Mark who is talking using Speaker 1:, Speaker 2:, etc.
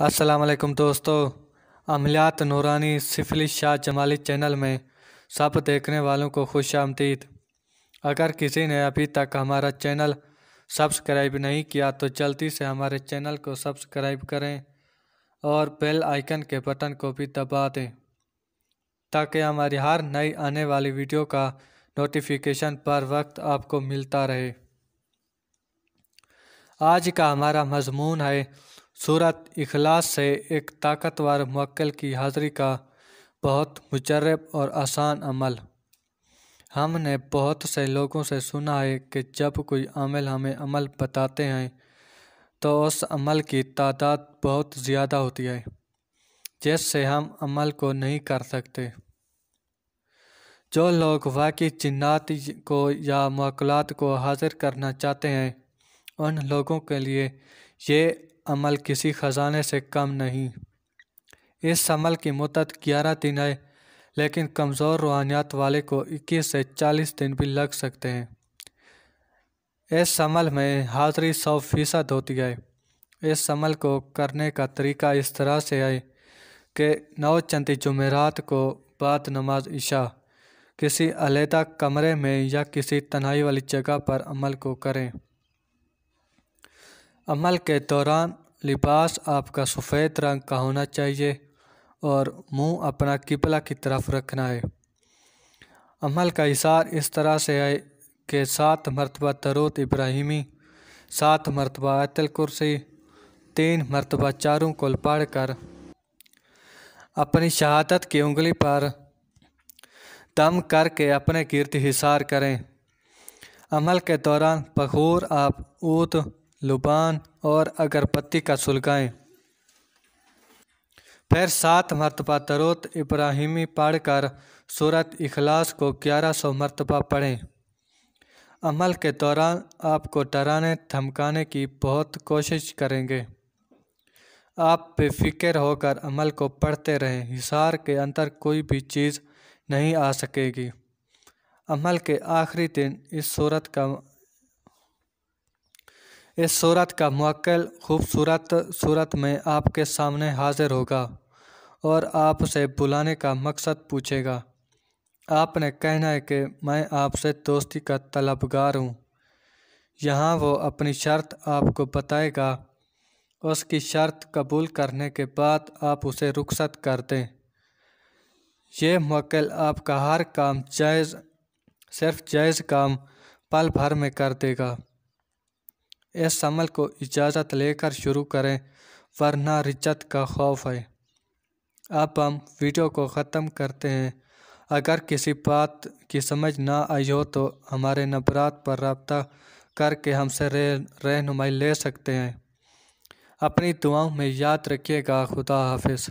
Speaker 1: अस्सलाम वालेकुम दोस्तों। अमलियात नूरानी सिफिलिस शाह जमाली चैनल में सब देखने वालों को खुश आमदीद। अगर किसी ने अभी तक हमारा चैनल सब्सक्राइब नहीं किया तो जल्दी से हमारे चैनल को सब्सक्राइब करें और बेल आइकन के बटन को भी दबा दें ताकि हमारी हर नई आने वाली वीडियो का नोटिफिकेशन पर वक्त आपको मिलता रहे। आज का हमारा मजमून है सूरत इखलास से एक ताकतवर मुवक्किल की हाज़िरी का बहुत मुजर्रब और आसान अमल। हमने बहुत से लोगों से सुना है कि जब कोई आमिल हमें अमल बताते हैं तो उस अमल की तादाद बहुत ज़्यादा होती है जिससे हम अमल को नहीं कर सकते। जो लोग वाकई जिन्नात को या मुवक्किलात को हाजिर करना चाहते हैं उन लोगों के लिए ये अमल किसी ख़जाने से कम नहीं। इस अमल की मुद्दत 11 दिन है, लेकिन कमज़ोर रूहानियत वाले को 21 से 40 दिन भी लग सकते हैं। इस अमल में हाज़िरी 100% होती है। इस अमल को करने का तरीका इस तरह से है कि 9 चंदी जुमेरात को बाद नमाज इशा किसी अलहदा कमरे में या किसी तन्हाई वाली जगह पर अमल को करें। अमल के दौरान लिबास आपका सफ़ेद रंग का होना चाहिए और मुंह अपना किबला की तरफ रखना है। अमल का इशार इस तरह से है कि 7 मरतबा दरूद इब्राहिमी, 7 मरतबा आयतुल कुर्सी, 3 मरतबा चारों कुल पढ़ कर अपनी शहादत की उंगली पर दम करके अपने गिर्द हिसार करें। अमल के दौरान बखूर आप ऊद, लुबान और अगरबत्ती का सुलगाएं। फिर 7 मरतबा दरूद इब्राहिमी पढ़कर सूरत इखलास को 1100 मरतबा पढ़ें। अमल के दौरान आपको डराने धमकाने की बहुत कोशिश करेंगे। आप बेफिक्र होकर अमल को पढ़ते रहें। हिसार के अंदर कोई भी चीज़ नहीं आ सकेगी। अमल के आखिरी दिन इस सूरत का मुवक्किल खूबसूरत सूरत में आपके सामने हाजिर होगा और आपसे बुलाने का मकसद पूछेगा। आपने कहना है कि मैं आपसे दोस्ती का तलबगार हूँ। यहाँ वो अपनी शर्त आपको बताएगा। उसकी शर्त कबूल करने के बाद आप उसे रुखसत कर दें। ये मुवक्किल आपका हर काम सिर्फ जायज़ काम पल भर में कर देगा। इस अमल को इजाज़त लेकर शुरू करें वरना रिज्जत का खौफ है। अब हम वीडियो को ख़त्म करते हैं। अगर किसी बात की समझ ना आई हो तो हमारे नंबरात पर रब्ता करके हमसे रहनुमाई ले सकते हैं। अपनी दुआओं में याद रखिएगा। खुदा हाफिज़।